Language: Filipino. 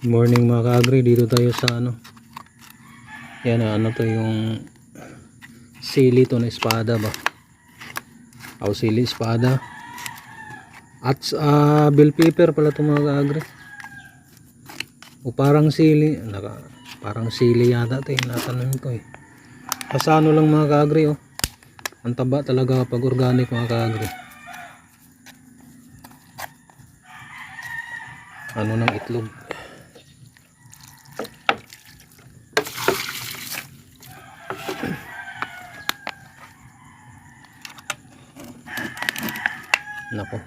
Morning mga ka-agri, dito tayo sa yan na to yung sili to na espada ba o sili espada at bell pepper pala to mga ka-agri o parang sili parang sili yata to natanong ko kasano lang mga ka-agri ang taba talaga kapag organic mga ka-agri ng itlog. Nako,